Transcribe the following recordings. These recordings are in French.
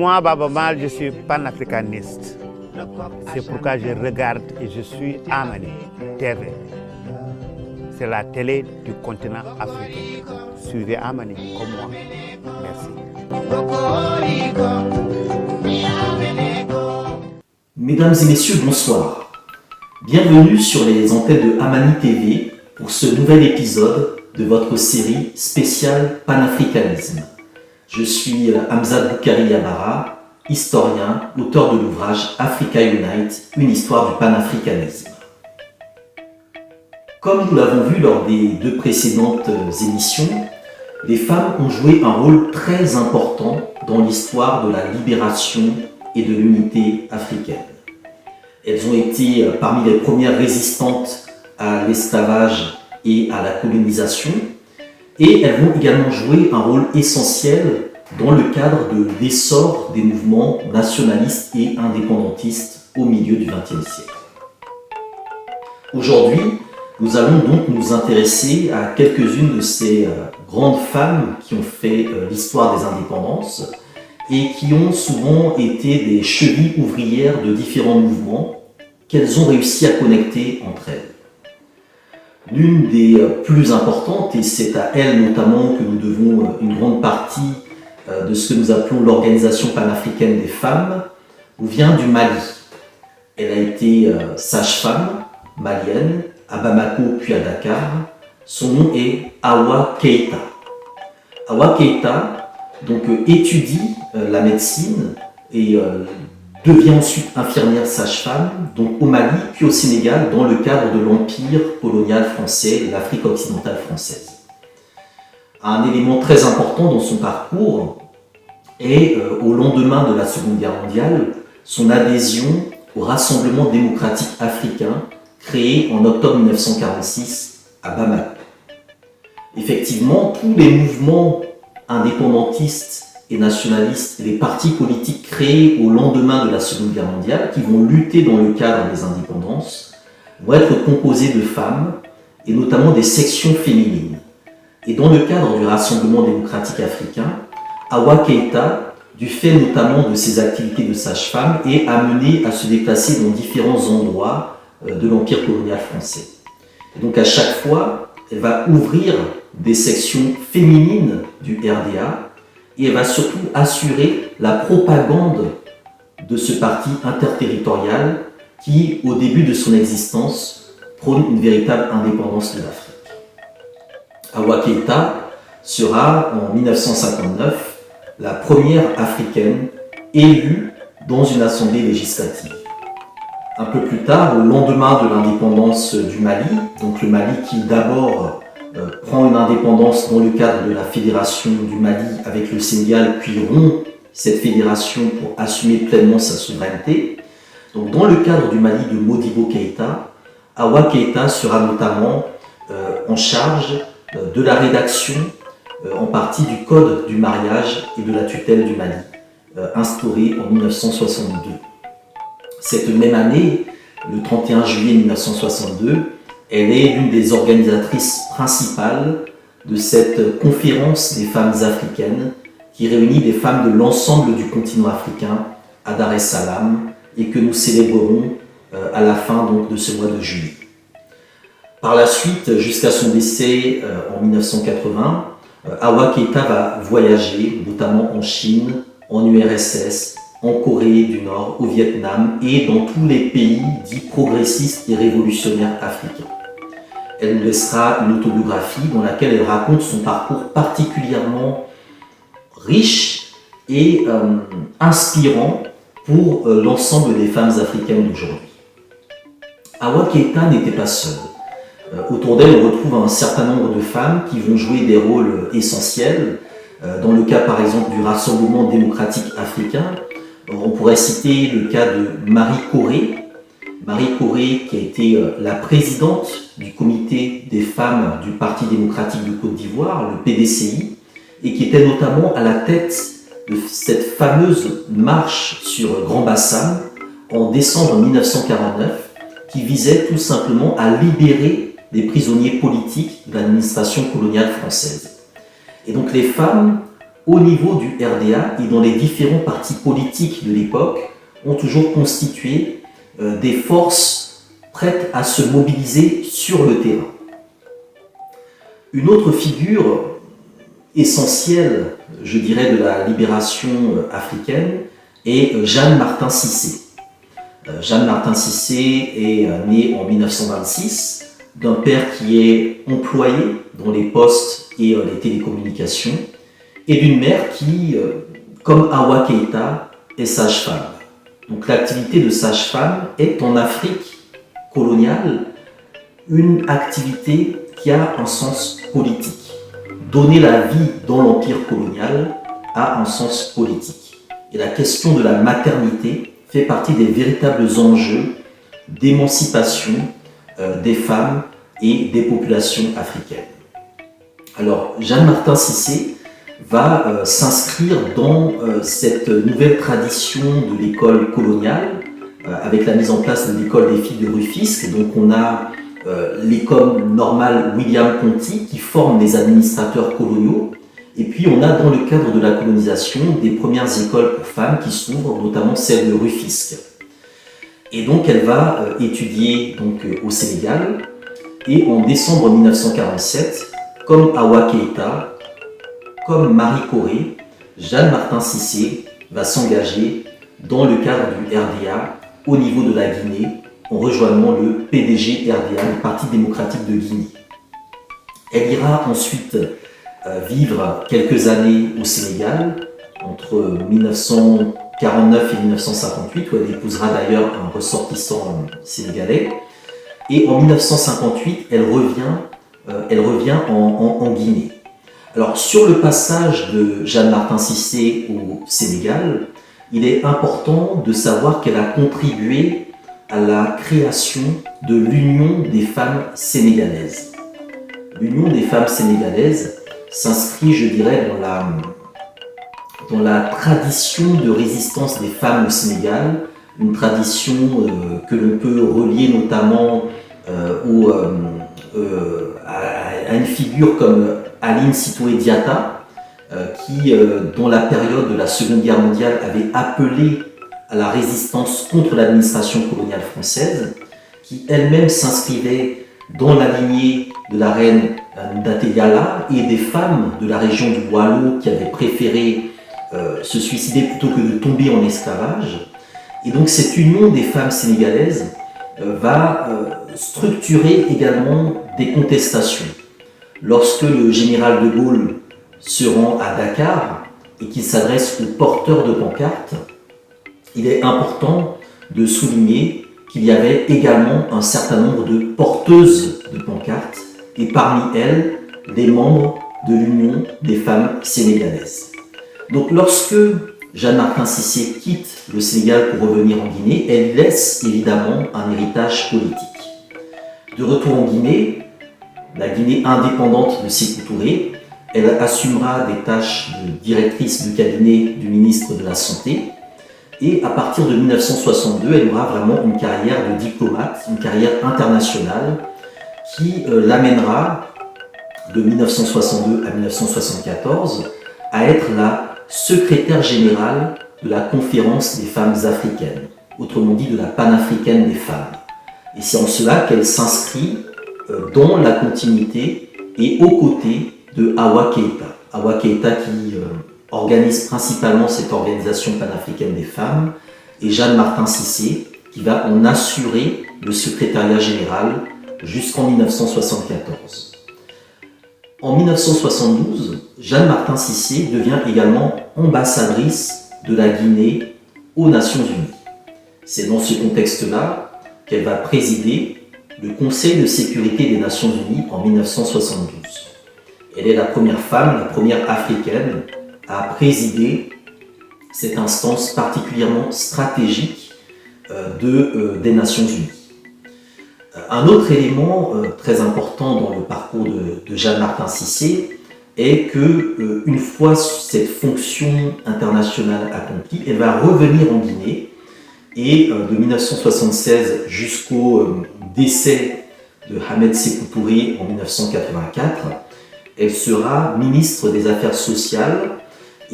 Moi, Baba Mal, je suis panafricaniste. C'est pourquoi je regarde et je suis Amani TV. C'est la télé du continent africain. Suivez Amani comme moi. Merci. Mesdames et messieurs, bonsoir. Bienvenue sur les antennes de Amani TV pour ce nouvel épisode de votre série spéciale Panafricanisme. Je suis Hamza Boukari Yabara, historien, auteur de l'ouvrage Africa Unite, une histoire du panafricanisme. Comme nous l'avons vu lors des deux précédentes émissions, les femmes ont joué un rôle très important dans l'histoire de la libération et de l'unité africaine. Elles ont été parmi les premières résistantes à l'esclavage et à la colonisation, et elles vont également jouer un rôle essentiel dans le cadre de l'essor des mouvements nationalistes et indépendantistes au milieu du XXe siècle. Aujourd'hui, nous allons donc nous intéresser à quelques-unes de ces grandes femmes qui ont fait l'histoire des indépendances et qui ont souvent été des chevilles ouvrières de différents mouvements qu'elles ont réussi à connecter entre elles. L'une des plus importantes, et c'est à elle notamment que nous devons une grande partie de ce que nous appelons l'Organisation panafricaine des femmes, nous vient du Mali. Elle a été sage-femme malienne à Bamako puis à Dakar. Son nom est Awa Keïta. Awa Keïta donc, étudie la médecine et devient ensuite infirmière sage-femme, donc au Mali puis au Sénégal dans le cadre de l'Empire colonial français, l'Afrique occidentale française. Un élément très important dans son parcours est, au lendemain de la Seconde Guerre mondiale, son adhésion au Rassemblement démocratique africain créé en octobre 1946 à Bamako. Effectivement, tous les mouvements indépendantistes et nationalistes et les partis politiques créés au lendemain de la Seconde Guerre mondiale, qui vont lutter dans le cadre des indépendances, vont être composés de femmes et notamment des sections féminines. Et dans le cadre du Rassemblement démocratique africain, Awa Keïta, du fait notamment de ses activités de sage-femme, est amenée à se déplacer dans différents endroits de l'Empire colonial français. Et donc à chaque fois, elle va ouvrir des sections féminines du RDA et elle va surtout assurer la propagande de ce parti interterritorial qui, au début de son existence, prône une véritable indépendance de l'Afrique. Awa Keïta sera, en 1959, la première africaine élue dans une assemblée législative. Un peu plus tard, au lendemain de l'indépendance du Mali, donc le Mali qui d'abord prend une indépendance dans le cadre de la fédération du Mali avec le Sénégal, puis rompt cette fédération pour assumer pleinement sa souveraineté. Donc dans le cadre du Mali de Modibo Keïta, Awa Keïta sera notamment en charge de la rédaction en partie du Code du mariage et de la tutelle du Mali, instauré en 1962. Cette même année, le 31 juillet 1962, elle est l'une des organisatrices principales de cette conférence des femmes africaines qui réunit des femmes de l'ensemble du continent africain à Dar es Salaam et que nous célébrerons à la fin donc, de ce mois de juillet. Par la suite, jusqu'à son décès en 1980, Awa Keïta va voyager, notamment en Chine, en URSS, en Corée du Nord, au Vietnam et dans tous les pays dits progressistes et révolutionnaires africains. Elle nous laissera une autobiographie dans laquelle elle raconte son parcours particulièrement riche et inspirant pour l'ensemble des femmes africaines d'aujourd'hui. Awa Keïta n'était pas seule. Autour d'elle, on retrouve un certain nombre de femmes qui vont jouer des rôles essentiels. Dans le cas, par exemple, du Rassemblement démocratique africain, on pourrait citer le cas de Marie Corée. Marie Corée, qui a été la présidente du comité des femmes du Parti démocratique de Côte d'Ivoire, le PDCI, et qui était notamment à la tête de cette fameuse marche sur Grand Bassam en décembre 1949, qui visait tout simplement à libérer les prisonniers politiques de l'administration coloniale française. Et donc les femmes au niveau du RDA et dans les différents partis politiques de l'époque, ont toujours constitué des forces prêtes à se mobiliser sur le terrain. Une autre figure essentielle, je dirais, de la libération africaine est Jeanne Martin Cissé. Jeanne Martin Cissé est née en 1926 d'un père qui est employé dans les postes et les télécommunications et d'une mère qui, comme Awa Keïta, est sage-femme. Donc l'activité de sage-femme est en Afrique coloniale une activité qui a un sens politique. Donner la vie dans l'empire colonial a un sens politique. Et la question de la maternité fait partie des véritables enjeux d'émancipation des femmes et des populations africaines. Alors, Jeanne Martin Cissé va s'inscrire dans cette nouvelle tradition de l'école coloniale avec la mise en place de l'école des filles de Rufisque. Donc on a l'école normale William Ponty qui forme les administrateurs coloniaux. Et puis on a dans le cadre de la colonisation des premières écoles pour femmes qui s'ouvrent, notamment celle de Rufisque. Et donc elle va étudier donc, au Sénégal. Et en décembre 1947, comme Awa Keïta, comme Marie Corée, Jeanne Martin Cissé va s'engager dans le cadre du RDA au niveau de la Guinée en rejoignant le PDG RDA, le Parti démocratique de Guinée. Elle ira ensuite vivre quelques années au Sénégal, entre 1949 et 1958, où elle épousera d'ailleurs un ressortissant sénégalais. Et en 1958, elle revient en Guinée. Alors, sur le passage de Jeanne Martin Cissé au Sénégal, il est important de savoir qu'elle a contribué à la création de l'Union des femmes sénégalaises. L'Union des femmes sénégalaises s'inscrit, je dirais, dans la tradition de résistance des femmes au Sénégal, une tradition que l'on peut relier notamment à une figure comme Aline Sitoé Diatta, qui, dans la période de la Seconde Guerre mondiale, avait appelé à la résistance contre l'administration coloniale française, qui elle-même s'inscrivait dans la lignée de la reine Ndaté Yala et des femmes de la région du Waalo qui avaient préféré se suicider plutôt que de tomber en esclavage. Et donc cette union des femmes sénégalaises va structurer également des contestations. Lorsque le général de Gaulle se rend à Dakar et qu'il s'adresse aux porteurs de pancartes, il est important de souligner qu'il y avait également un certain nombre de porteuses de pancartes et parmi elles, des membres de l'Union des femmes sénégalaises. Donc lorsque Jeanne Martin Cissé quitte le Sénégal pour revenir en Guinée, elle laisse évidemment un héritage politique. De retour en Guinée, la Guinée indépendante de Sékou Touré, elle assumera des tâches de directrice de cabinet du ministre de la Santé. Et à partir de 1962, elle aura vraiment une carrière de diplomate, une carrière internationale qui l'amènera de 1962 à 1974 à être la secrétaire générale de la Conférence des femmes africaines, autrement dit de la panafricaine des femmes. Et c'est en cela qu'elle s'inscrit dans la continuité et aux côtés de Awa Keïta. Awa Keïta qui organise principalement cette organisation panafricaine des femmes, et Jeanne Martin Cissé, qui va en assurer le secrétariat général jusqu'en 1974. En 1972, Jeanne Martin Cissé devient également ambassadrice de la Guinée aux Nations Unies. C'est dans ce contexte-là qu'elle va présider le Conseil de sécurité des Nations Unies en 1972. Elle est la première femme, la première africaine à présider cette instance particulièrement stratégique des Nations Unies. Un autre élément très important dans le parcours de Jeanne Martin Cissé est que une fois cette fonction internationale accomplie, elle va revenir en Guinée et de 1976 jusqu'au décès de Ahmed Sékou Touré en 1984, elle sera ministre des Affaires sociales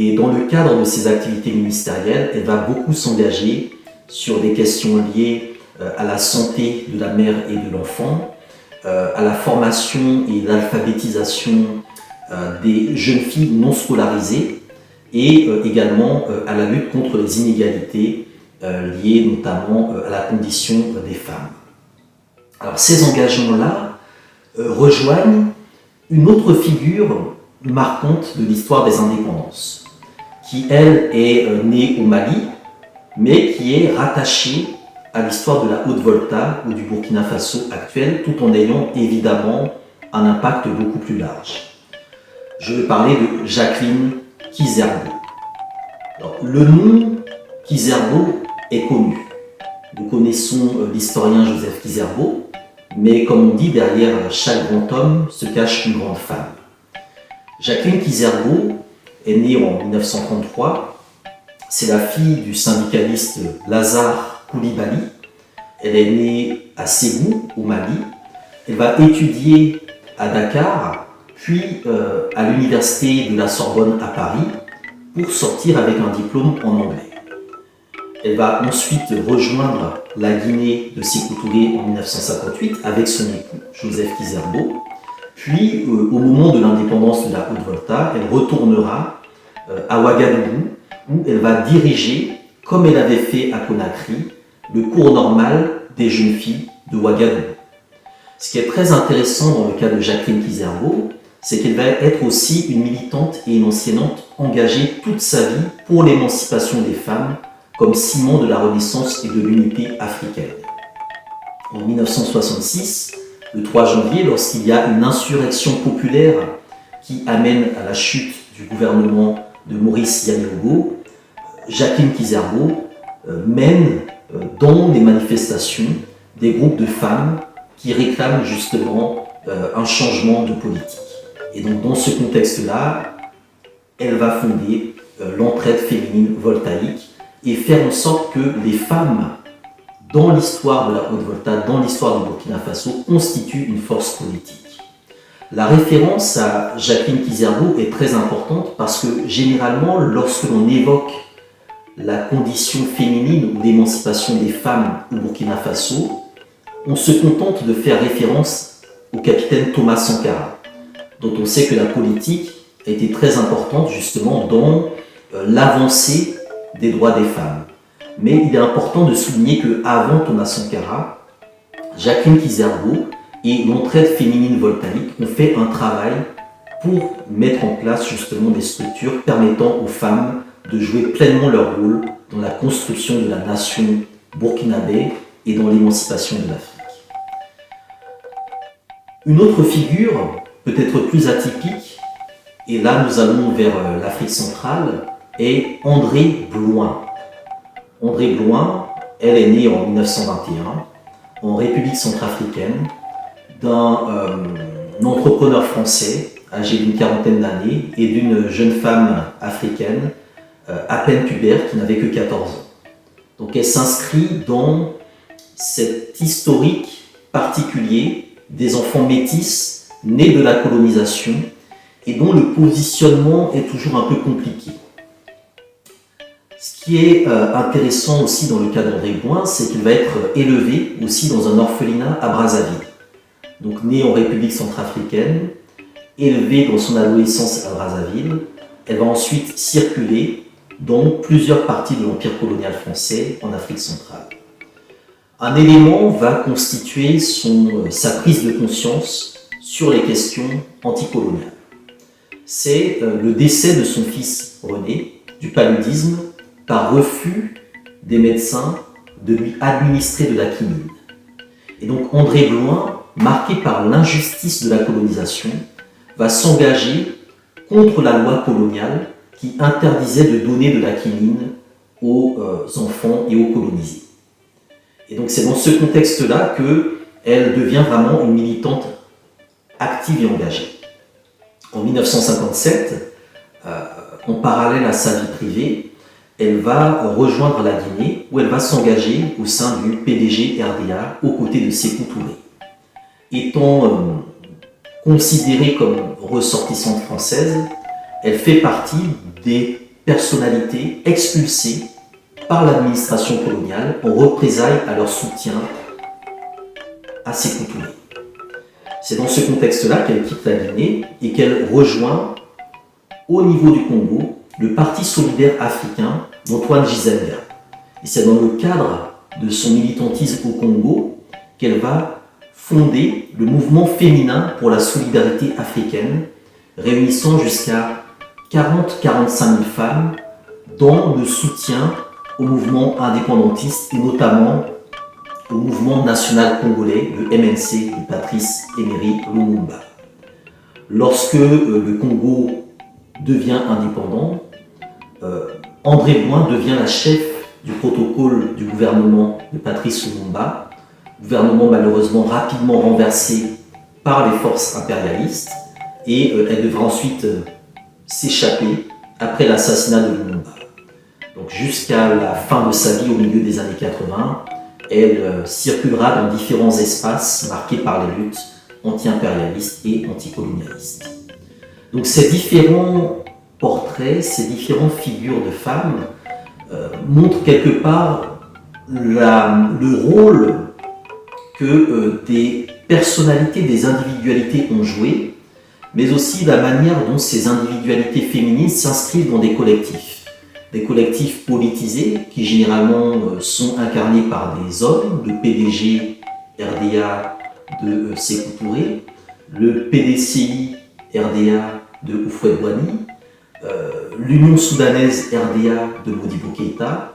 Et dans le cadre de ses activités ministérielles, elle va beaucoup s'engager sur des questions liées à la santé de la mère et de l'enfant, à la formation et l'alphabétisation des jeunes filles non scolarisées et également à la lutte contre les inégalités liées notamment à la condition des femmes. Alors ces engagements-là rejoignent une autre figure marquante de l'histoire des indépendances, qui elle est née au Mali, mais qui est rattachée à l'histoire de la Haute-Volta ou du Burkina Faso actuel, tout en ayant évidemment un impact beaucoup plus large. Je vais parler de Jacqueline Kizerbo. Alors, le nom Kizerbo est connu. Nous connaissons l'historien Joseph Kizerbo, mais comme on dit, derrière chaque grand homme se cache une grande femme. Jacqueline Kizerbo est née en 1933. C'est la fille du syndicaliste Lazare Coulibaly. Elle est née à Ségou, au Mali. Elle va étudier à Dakar, puis à l'université de la Sorbonne à Paris, pour sortir avec un diplôme en anglais. Elle va ensuite rejoindre la Guinée de Sékou Touré en 1958 avec son époux Joseph Kizerbo. Puis, au moment de l'indépendance de la Haute-Volta, elle retournera à Ouagadougou, où elle va diriger, comme elle avait fait à Conakry, le cours normal des jeunes filles de Ouagadougou. Ce qui est très intéressant dans le cas de Jacqueline Kizerbo, c'est qu'elle va être aussi une militante et une enseignante engagée toute sa vie pour l'émancipation des femmes comme ciment de la renaissance et de l'unité africaine. En 1966, le 3 janvier, lorsqu'il y a une insurrection populaire qui amène à la chute du gouvernement de Maurice Yaméogo, Jacqueline Kizerbo mène dans les manifestations des groupes de femmes qui réclament justement un changement de politique. Et donc dans ce contexte-là, elle va fonder l'entraide féminine voltaïque et faire en sorte que les femmes dans l'histoire de la Haute-Volta, dans l'histoire du Burkina Faso, constituent une force politique. La référence à Jacqueline Kizerbo est très importante parce que généralement, lorsque l'on évoque la condition féminine ou l'émancipation des femmes au Burkina Faso, on se contente de faire référence au capitaine Thomas Sankara, dont on sait que la politique a été très importante justement dans l'avancée des droits des femmes. Mais il est important de souligner qu'avant Thomas Sankara, Jacqueline Kizerbo et l'entraide féminine voltaïque ont fait un travail pour mettre en place justement des structures permettant aux femmes de jouer pleinement leur rôle dans la construction de la nation burkinabé et dans l'émancipation de l'Afrique. Une autre figure, peut-être plus atypique, et là nous allons vers l'Afrique centrale, est Andrée Blouin. Andrée Blouin, elle est née en 1921 en République centrafricaine d'un entrepreneur français âgé d'une quarantaine d'années et d'une jeune femme africaine à peine pubère qui n'avait que 14 ans. Donc elle s'inscrit dans cet historique particulier des enfants métis nés de la colonisation et dont le positionnement est toujours un peu compliqué. Ce qui est intéressant aussi dans le cas d'Andrée Blouin, c'est qu'il va être élevé aussi dans un orphelinat à Brazzaville. Donc né en République centrafricaine, élevé dans son adolescence à Brazzaville, elle va ensuite circuler dans plusieurs parties de l'Empire colonial français en Afrique centrale. Un élément va constituer sa prise de conscience sur les questions anticoloniales. C'est le décès de son fils René, du paludisme, par refus des médecins de lui administrer de la quinine. Et donc Andrée Blouin, marqué par l'injustice de la colonisation, va s'engager contre la loi coloniale qui interdisait de donner de la quinine aux enfants et aux colonisés. Et donc c'est dans ce contexte-là qu'elle devient vraiment une militante active et engagée. En 1957, en parallèle à sa vie privée, elle va rejoindre la Guinée où elle va s'engager au sein du PDG RDA aux côtés de Sékou Touré. Étant considérée comme ressortissante française, elle fait partie des personnalités expulsées par l'administration coloniale en représailles à leur soutien à Sékou Touré. C'est dans ce contexte-là qu'elle quitte la Guinée et qu'elle rejoint au niveau du Congo le Parti solidaire africain d'Antoine Gizenga. Et c'est dans le cadre de son militantisme au Congo qu'elle va fonder le mouvement féminin pour la solidarité africaine, réunissant jusqu'à 40-45 000 femmes dans le soutien au mouvement indépendantiste et notamment au mouvement national congolais, le MNC de Patrice Emery Lumumba. Lorsque le Congo devient indépendant, André Blouin devient la chef du protocole du gouvernement de Patrice Lumumba, gouvernement malheureusement rapidement renversé par les forces impérialistes, et elle devra ensuite s'échapper après l'assassinat de Lumumba. Donc jusqu'à la fin de sa vie au milieu des années 80, elle circulera dans différents espaces marqués par les luttes anti-impérialistes et anticolonialistes. Donc ces différents portraits, ces différentes figures de femmes montrent quelque part le rôle que des personnalités, des individualités ont joué, mais aussi la manière dont ces individualités féminines s'inscrivent dans des collectifs politisés qui généralement sont incarnés par des hommes, le PDG RDA de Sékou Touré, le PDCI RDA de Houphouët-Boigny, l'Union soudanaise RDA de Modibo Keïta,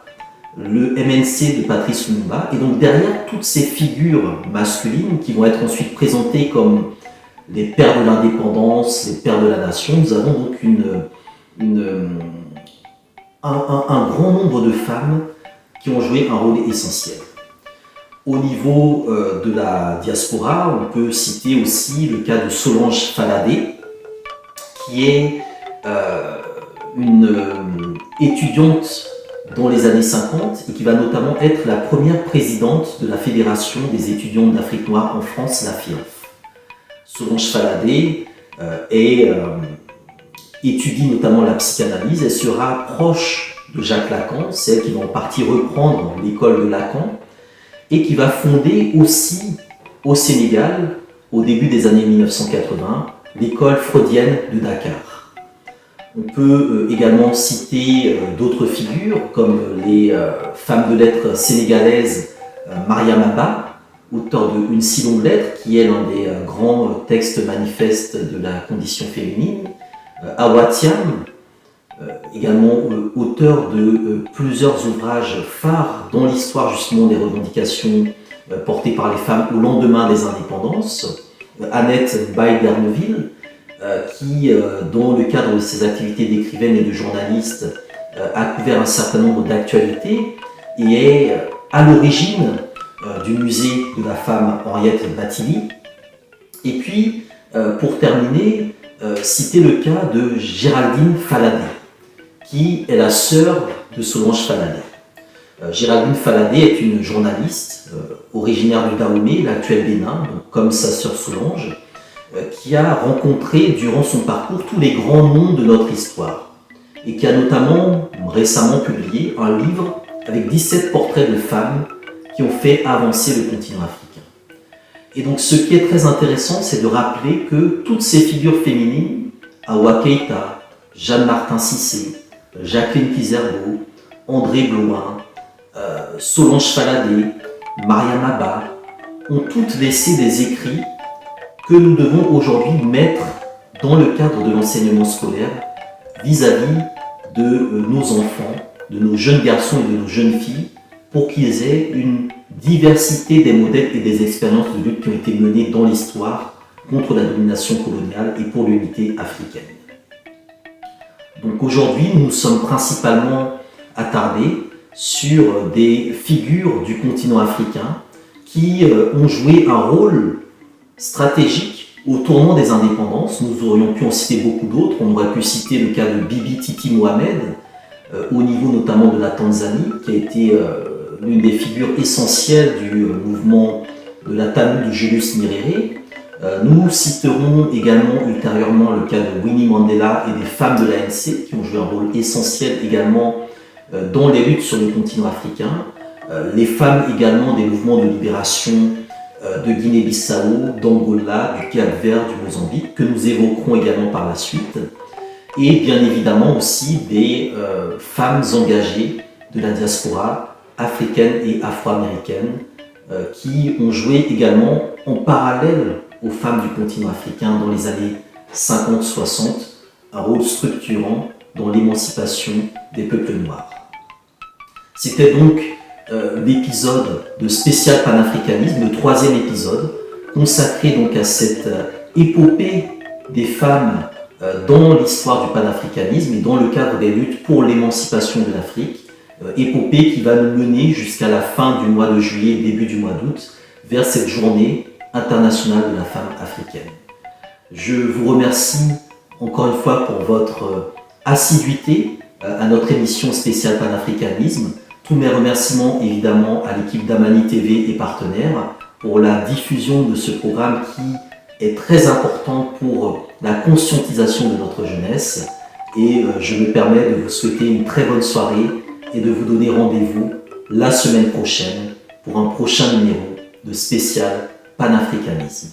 le MNC de Patrice Lumumba, et donc derrière toutes ces figures masculines qui vont être ensuite présentées comme les pères de l'indépendance, les pères de la nation, nous avons donc un grand nombre de femmes qui ont joué un rôle essentiel. Au niveau de la diaspora, on peut citer aussi le cas de Solange Faladé, qui est une étudiante dans les années 50 et qui va notamment être la première présidente de la Fédération des étudiants d'Afrique noire en France, la FIANF. Solange Faladé étudie notamment la psychanalyse, elle sera proche de Jacques Lacan, c'est elle qui va en partie reprendre l'école de Lacan et qui va fonder aussi au Sénégal, au début des années 1980, l'école freudienne de Dakar. On peut également citer d'autres figures comme les femmes de lettres sénégalaises Mariam Abba, auteur de Une si longue lettre, qui est l'un des grands textes manifestes de la condition féminine, Awa Thiam, également auteur de plusieurs ouvrages phares dans l'histoire justement des revendications portées par les femmes au lendemain des indépendances, Annette Baye-Berneville, qui, dans le cadre de ses activités d'écrivaine et de journaliste, a couvert un certain nombre d'actualités et est à l'origine du musée de la femme Henriette Bathily. Et puis, pour terminer, citer le cas de Géraldine Faladé, qui est la sœur de Solange Faladé. Géraldine Faladé est une journaliste originaire du Dahomey, l'actuel Bénin, donc comme sa sœur Solange, qui a rencontré durant son parcours tous les grands noms de notre histoire et qui a notamment récemment publié un livre avec 17 portraits de femmes qui ont fait avancer le continent africain. Et donc ce qui est très intéressant, c'est de rappeler que toutes ces figures féminines, Awa Keïta, Jeanne-Martin Cissé, Jacqueline Kizerbo, André Blouin, Solange Faladé, Mariam Abba, ont toutes laissé des écrits que nous devons aujourd'hui mettre dans le cadre de l'enseignement scolaire vis-à-vis de nos enfants, de nos jeunes garçons et de nos jeunes filles, pour qu'ils aient une diversité des modèles et des expériences de lutte qui ont été menées dans l'histoire contre la domination coloniale et pour l'unité africaine. Donc aujourd'hui, nous nous sommes principalement attardés sur des figures du continent africain qui ont joué un rôle stratégique au tournant des indépendances. Nous aurions pu en citer beaucoup d'autres. On aurait pu citer le cas de Bibi Titi Mohamed, au niveau notamment de la Tanzanie, qui a été l'une des figures essentielles du mouvement de la Tamu de Julius Nyerere. Nous citerons également ultérieurement le cas de Winnie Mandela et des femmes de l'ANC qui ont joué un rôle essentiel également dans les luttes sur le continent africain. Les femmes également des mouvements de libération de Guinée-Bissau, d'Angola, du Cap-Vert, du Mozambique, que nous évoquerons également par la suite. Et bien évidemment aussi des femmes engagées de la diaspora africaine et afro-américaine qui ont joué également en parallèle aux femmes du continent africain dans les années 50-60 un rôle structurant dans l'émancipation des peuples noirs. C'était donc l'épisode de spécial panafricanisme, le 3e épisode, consacré donc à cette épopée des femmes dans l'histoire du panafricanisme et dans le cadre des luttes pour l'émancipation de l'Afrique, épopée qui va nous mener jusqu'à la fin du mois de juillet et début du mois d'août vers cette journée internationale de la femme africaine. Je vous remercie encore une fois pour votre assiduité à notre émission spéciale panafricanisme. Tous mes remerciements évidemment à l'équipe d'Amani TV et partenaires pour la diffusion de ce programme qui est très important pour la conscientisation de notre jeunesse. Et je me permets de vous souhaiter une très bonne soirée et de vous donner rendez-vous la semaine prochaine pour un prochain numéro de spécial panafricanisme.